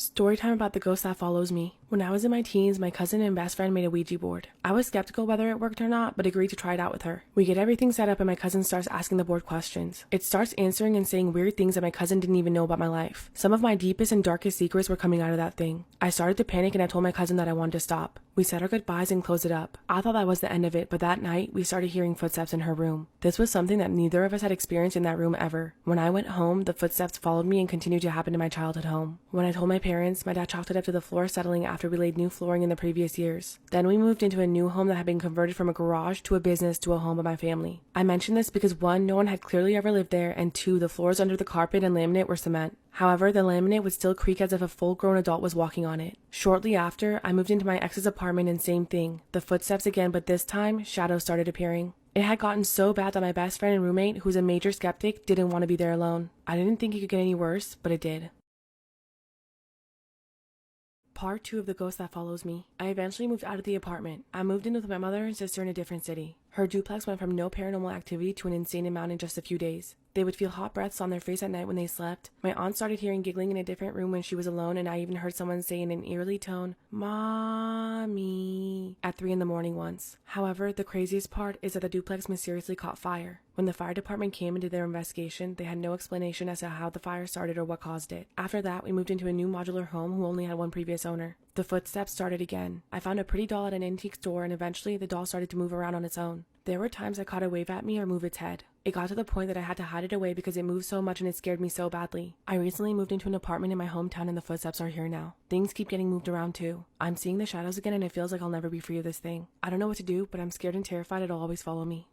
Storytime about the ghost that follows me. When I was in my teens, my cousin and best friend made a Ouija board. I was skeptical whether it worked or not, but agreed to try it out with her. We get everything set up and my cousin starts asking the board questions. It starts answering and saying weird things that my cousin didn't even know about my life. Some of my deepest and darkest secrets were coming out of that thing. I started to panic and I told my cousin that I wanted to stop. We said our goodbyes and closed it up. I thought that was the end of it, but that night, we started hearing footsteps in her room. This was something that neither of us had experienced in that room ever. When I went home, the footsteps followed me and continued to happen in my childhood home. When I told my parents, my dad chalked it up to the floor settling after we laid new flooring in the previous years. Then we moved into a new home that had been converted from a garage to a business to a home by my family. I mention this because 1, no one had clearly ever lived there, and 2, the floors under the carpet and laminate were cement. However, the laminate would still creak as if a full-grown adult was walking on it. Shortly after, I moved into my ex's apartment and same thing. The footsteps again, but this time, shadows started appearing. It had gotten so bad that my best friend and roommate, who's a major skeptic, didn't want to be there alone. I didn't think it could get any worse, but it did. Part 2 of the ghost that follows me. I eventually moved out of the apartment. I moved in with my mother and sister in a different city. Her duplex went from no paranormal activity to an insane amount in just a few days. They would feel hot breaths on their face at night when they slept. My aunt started hearing giggling in a different room when she was alone, and I even heard someone say in an eerily tone, "Mommy," at 3 in the morning once. However, the craziest part is that the duplex mysteriously caught fire. When the fire department came and did their investigation, they had no explanation as to how the fire started or what caused it. After that, we moved into a new modular home who only had one previous owner. The footsteps started again. I found a pretty doll at an antique store, and eventually the doll started to move around on its own. There were times I caught it wave at me or move its head. It got to the point that I had to hide it away because it moved so much and it scared me so badly. I recently moved into an apartment in my hometown and the footsteps are here now. Things keep getting moved around too. I'm seeing the shadows again and it feels like I'll never be free of this thing. I don't know what to do, but I'm scared and terrified it'll always follow me.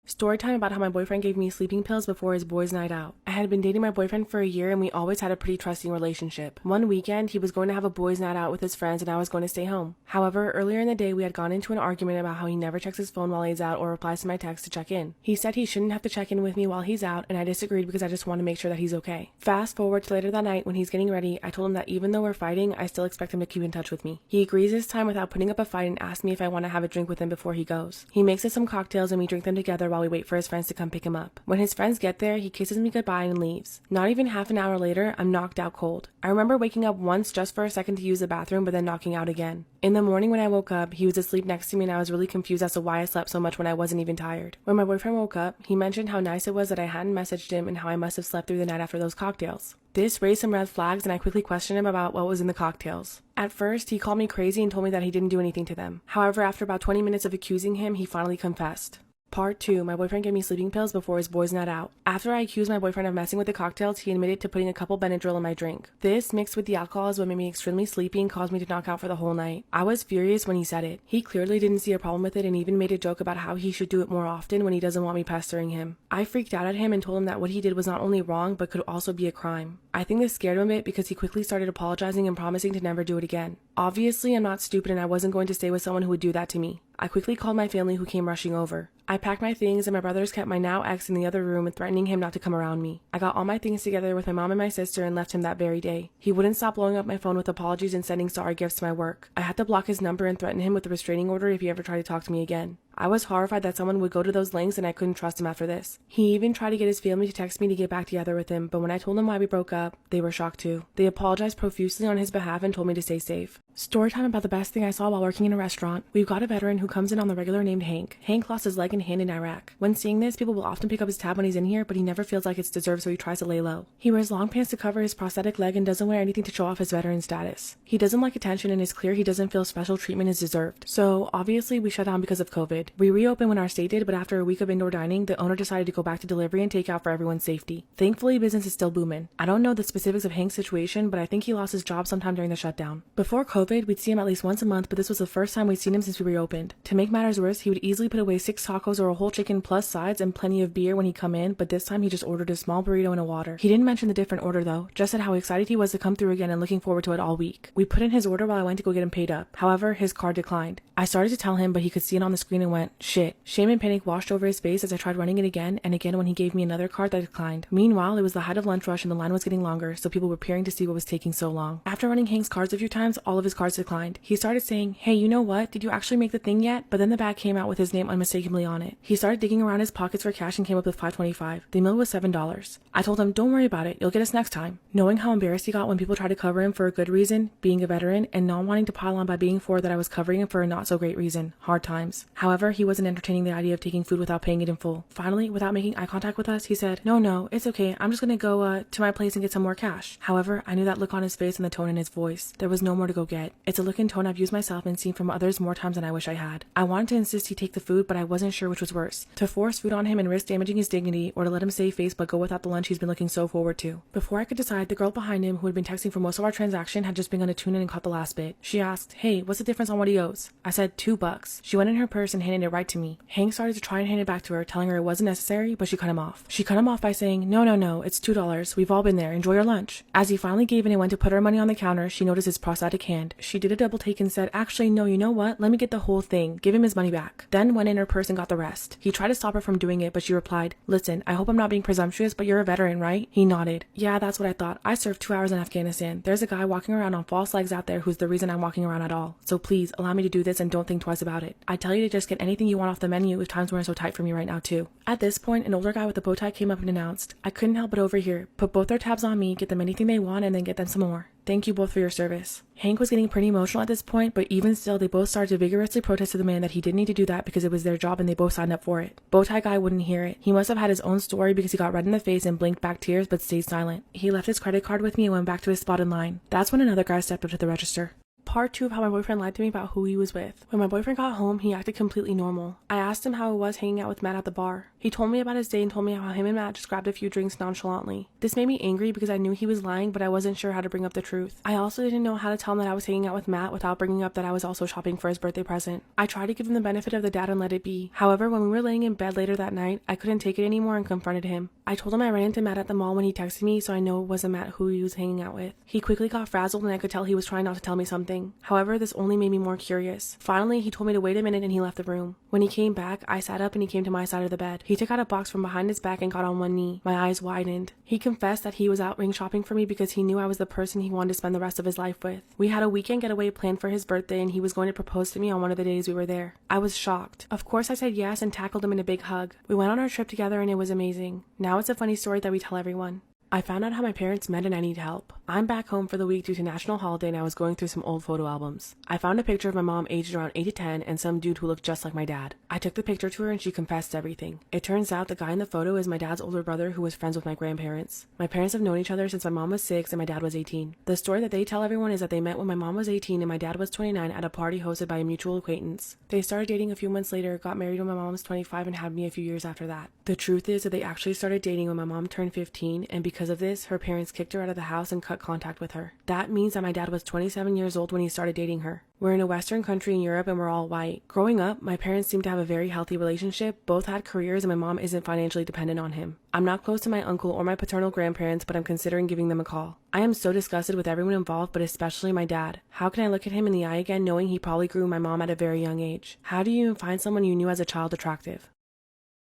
Storytime about how my boyfriend gave me sleeping pills before his boys' night out. I had been dating my boyfriend for a year and we always had a pretty trusting relationship. One weekend, he was going to have a boys' night out with his friends and I was going to stay home. However, earlier in the day, we had gone into an argument about how he never checks his phone while he's out or replies to my text to check in. He said he shouldn't have to check in with me while he's out and I disagreed because I just want to make sure that he's okay. Fast forward to later that night when he's getting ready, I told him that even though we're fighting, I still expect him to keep in touch with me. He agrees this time without putting up a fight and asks me if I want to have a drink with him before he goes. He makes us some cocktails and we drink them together while we wait for his friends to come pick him up. When his friends get there, he kisses me goodbye and leaves. Not even half an hour later, I'm knocked out cold. I remember waking up once just for a second to use the bathroom, but then knocking out again. In the morning when I woke up, he was asleep next to me and I was really confused as to why I slept so much when I wasn't even tired. When my boyfriend woke up, he mentioned how nice it was that I hadn't messaged him and how I must have slept through the night after those cocktails. This raised some red flags and I quickly questioned him about what was in the cocktails. At first, he called me crazy and told me that he didn't do anything to them. However, after about 20 minutes of accusing him, he finally confessed. Part 2. My boyfriend gave me sleeping pills before his boys' night out. After I accused my boyfriend of messing with the cocktails, he admitted to putting a couple Benadryl in my drink. This, mixed with the alcohol, is what made me extremely sleepy and caused me to knock out for the whole night. I was furious when he said it. He clearly didn't see a problem with it and even made a joke about how he should do it more often when he doesn't want me pestering him. I freaked out at him and told him that what he did was not only wrong, but could also be a crime. I think this scared him a bit because he quickly started apologizing and promising to never do it again. Obviously, I'm not stupid and I wasn't going to stay with someone who would do that to me. I quickly called my family who came rushing over. I packed my things and my brothers kept my now ex in the other room and threatening him not to come around me. I got all my things together with my mom and my sister and left him that very day. He wouldn't stop blowing up my phone with apologies and sending sorry gifts to my work. I had to block his number and threaten him with a restraining order if he ever tried to talk to me again. I was horrified that someone would go to those lengths and I couldn't trust him after this. He even tried to get his family to text me to get back together with him, but when I told them why we broke up, they were shocked too. They apologized profusely on his behalf and told me to stay safe. Storytime about the best thing I saw while working in a restaurant. We've got a veteran who comes in on the regular named Hank. Hank lost his leg and hand in Iraq. When seeing this, people will often pick up his tab when he's in here, but he never feels like it's deserved, so he tries to lay low. He wears long pants to cover his prosthetic leg and doesn't wear anything to show off his veteran status. He doesn't like attention and it's clear he doesn't feel special treatment is deserved. So obviously we shut down because of COVID. We reopened when our state did, but after a week of indoor dining, the owner decided to go back to delivery and takeout for everyone's safety. Thankfully, business is still booming. I don't know the specifics of Hank's situation, but I think he lost his job sometime during the shutdown. Before COVID, we'd see him at least once a month, but this was the first time we'd seen him since we reopened. To make matters worse, he would easily put away 6 tacos or a whole chicken plus sides and plenty of beer when he'd come in, but this time he just ordered a small burrito and a water. He didn't mention the different order though, just said how excited he was to come through again and looking forward to it all week. We put in his order while I went to go get him paid up. However, his card declined. I started to tell him, but he could see it on the screen and went, went, shit. Shame and panic washed over his face as I tried running it again and again when he gave me another card that declined. Meanwhile, it was the height of lunch rush and the line was getting longer, so people were peering to see what was taking so long. After running Hank's cards a few times, all of his cards declined. He started saying, hey, you know what? Did you actually make the thing yet? But then the bag came out with his name unmistakably on it. He started digging around his pockets for cash and came up with $5.25. The meal was $7. I told him, don't worry about it. You'll get us next time. Knowing how embarrassed he got when people tried to cover him for a good reason, being a veteran, and not wanting to pile on by being forward that I was covering him for a not so great reason, hard times. However, he wasn't entertaining the idea of taking food without paying it in full. Finally, without making eye contact with us, he said, no, it's okay. I'm just gonna go to my place and get some more cash. However, I knew that look on his face and the tone in his voice. There was no more to go get. It's a look and tone I've used myself and seen from others more times than I wish I had. I wanted to insist he take the food, but I wasn't sure which was worse. To force food on him and risk damaging his dignity, or to let him save face but go without the lunch he's been looking so forward to. Before I could decide, the girl behind him, who had been texting for most of our transaction, had just begun to tune in and caught the last bit. She asked, hey, what's the difference on what he owes? I said, $2. She went in her purse and handed it right to me. Hank started to try and hand it back to her, telling her it wasn't necessary, but she cut him off. She cut him off by saying, no, it's $2. We've all been there. Enjoy your lunch. As he finally gave in and went to put her money on the counter, she noticed his prosthetic hand. She did a double take and said, actually, no, you know what? Let me get the whole thing. Give him his money back. Then went in her purse and got the rest. He tried to stop her from doing it, but she replied, listen, I hope I'm not being presumptuous, but you're a veteran, right? He nodded. Yeah, that's what I thought. I served 2 hours in Afghanistan. There's a guy walking around on false legs out there who's the reason I'm walking around at all. So please, allow me to do this and don't think twice about it. I tell you to just get anything you want off the menu if times weren't so tight for me right now too. At this point, an older guy with a bow tie came up and announced, I couldn't help but overhear. Put both their tabs on me, get them anything they want, and then get them some more. Thank you both for your service. Hank was getting pretty emotional at this point, but even still, they both started to vigorously protest to the man that he didn't need to do that because it was their job and they both signed up for it. Bowtie guy wouldn't hear it. He must have had his own story because he got red in the face and blinked back tears but stayed silent. He left his credit card with me and went back to his spot in line. That's when another guy stepped up to the register. Part 2 of how my boyfriend lied to me about who he was with. When my boyfriend got home, he acted completely normal. I asked him how it was hanging out with Matt at the bar. He told me about his day and told me how him and Matt just grabbed a few drinks nonchalantly. This made me angry because I knew he was lying, but I wasn't sure how to bring up the truth. I also didn't know how to tell him that I was hanging out with Matt without bringing up that I was also shopping for his birthday present. I tried to give him the benefit of the doubt and let it be. However, when we were laying in bed later that night, I couldn't take it anymore and confronted him. I told him I ran into Matt at the mall when he texted me, so I know it wasn't Matt who he was hanging out with. He quickly got frazzled and I could tell he was trying not to tell me something. However, this only made me more curious. Finally, he told me to wait a minute and he left the room. When he came back, I sat up and he came to my side of the bed. He took out a box from behind his back and got on one knee. My eyes widened. He confessed that he was out ring shopping for me because he knew I was the person he wanted to spend the rest of his life with. We had a weekend getaway planned for his birthday and he was going to propose to me on one of the days we were there. I was shocked. Of course I said yes and tackled him in a big hug. We went on our trip together and it was amazing. Now it's a funny story that we tell everyone. I found out how my parents met and I need help. I'm back home for the week due to national holiday and I was going through some old photo albums. I found a picture of my mom aged around 8 to 10 and some dude who looked just like my dad. I took the picture to her and she confessed everything. It turns out the guy in the photo is my dad's older brother who was friends with my grandparents. My parents have known each other since my mom was 6 and my dad was 18. The story that they tell everyone is that they met when my mom was 18 and my dad was 29 at a party hosted by a mutual acquaintance. They started dating a few months later, got married when my mom was 25 and had me a few years after that. The truth is that they actually started dating when my mom turned 15 and because of this, her parents kicked her out of the house and cut contact with her. That means that my dad was 27 years old when he started dating her. We're in a Western country in Europe and we're all white. Growing up, my parents seemed to have a very healthy relationship, both had careers and my mom isn't financially dependent on him. I'm not close to my uncle or my paternal grandparents, but I'm considering giving them a call. I am so disgusted with everyone involved, but especially my dad. How can I look at him in the eye again knowing he probably grew my mom at a very young age? How do you even find someone you knew as a child attractive?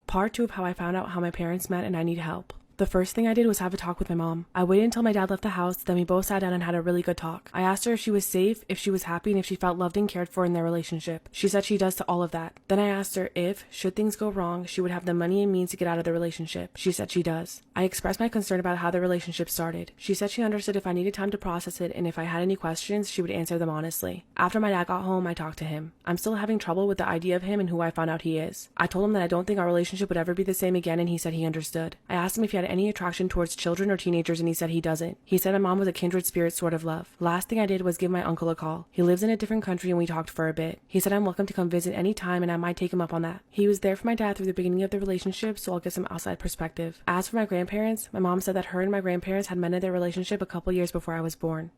Part 2 of how I found out how my parents met and I need help. The first thing I did was have a talk with my mom. I waited until my dad left the house, then we both sat down and had a really good talk. I asked her if she was safe, if she was happy, and if she felt loved and cared for in their relationship. She said she does to all of that. Then I asked her if, should things go wrong, she would have the money and means to get out of the relationship. She said she does. I expressed my concern about how the relationship started. She said she understood if I needed time to process it, and if I had any questions, she would answer them honestly. After my dad got home, I talked to him. I'm still having trouble with the idea of him and who I found out he is. I told him that I don't think our relationship would ever be the same again, and he said he understood. I asked him if he had any attraction towards children or teenagers and he said he doesn't. He said my mom was a kindred spirit sort of love. Last thing I did was give my uncle a call. He lives in a different country and we talked for a bit. He said I'm welcome to come visit any time and I might take him up on that. He was there for my dad through the beginning of the relationship, so I'll get some outside perspective. As for my grandparents, my mom said that her and my grandparents had mended their relationship a couple years before I was born.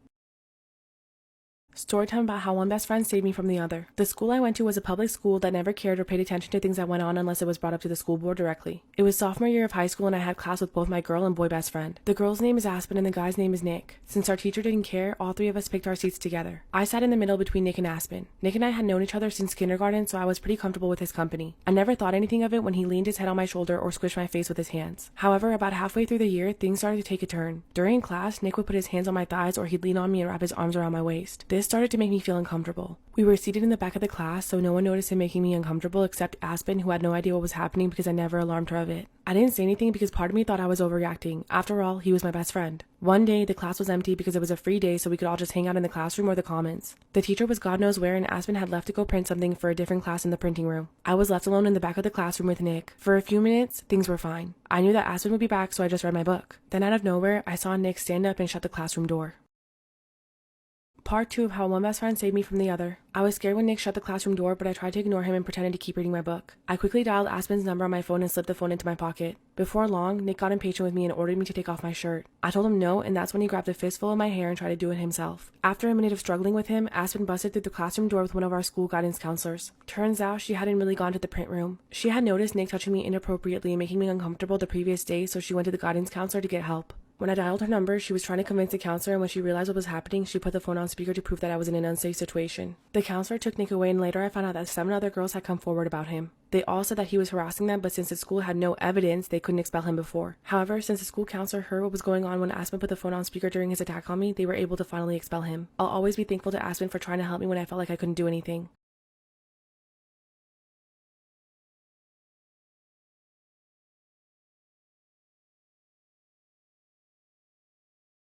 Storytime about how one best friend saved me from the other. The school I went to was a public school that never cared or paid attention to things that went on unless it was brought up to the school board directly. It was sophomore year of high school and I had class with both my girl and boy best friend. The girl's name is Aspen and the guy's name is Nick. Since our teacher didn't care, all three of us picked our seats together. I sat in the middle between Nick and Aspen. Nick and I had known each other since kindergarten, so I was pretty comfortable with his company. I never thought anything of it when he leaned his head on my shoulder or squished my face with his hands. However, about halfway through the year, things started to take a turn. During class, Nick would put his hands on my thighs or he'd lean on me and wrap his arms around my waist. This started to make me feel uncomfortable. We were seated in the back of the class, so no one noticed him making me uncomfortable except Aspen, who had no idea what was happening because I never alarmed her of it. I didn't say anything because part of me thought I was overreacting. After all, he was my best friend. One day, the class was empty because it was a free day, so we could all just hang out in the classroom or the commons. The teacher was God knows where, and Aspen had left to go print something for a different class in the printing room. I was left alone in the back of the classroom with Nick. For a few minutes, things were fine. I knew that Aspen would be back, so I just read my book. Then out of nowhere, I saw Nick stand up and shut the classroom door. Part 2 of how one best friend saved me from the other. I was scared when Nick shut the classroom door, but I tried to ignore him and pretended to keep reading my book. I quickly dialed Aspen's number on my phone and slipped the phone into my pocket. Before long, Nick got impatient with me and ordered me to take off my shirt. I told him no, and that's when he grabbed a fistful of my hair and tried to do it himself. After a minute of struggling with him, Aspen busted through the classroom door with one of our school guidance counselors. Turns out she hadn't really gone to the print room. She had noticed Nick touching me inappropriately and making me uncomfortable the previous day, so she went to the guidance counselor to get help. When I dialed her number, she was trying to convince the counselor, and when she realized what was happening, she put the phone on speaker to prove that I was in an unsafe situation. The counselor took Nick away, and later I found out that 7 other girls had come forward about him. They all said that he was harassing them, but since the school had no evidence, they couldn't expel him before. However, since the school counselor heard what was going on when Aspen put the phone on speaker during his attack on me, they were able to finally expel him. I'll always be thankful to Aspen for trying to help me when I felt like I couldn't do anything.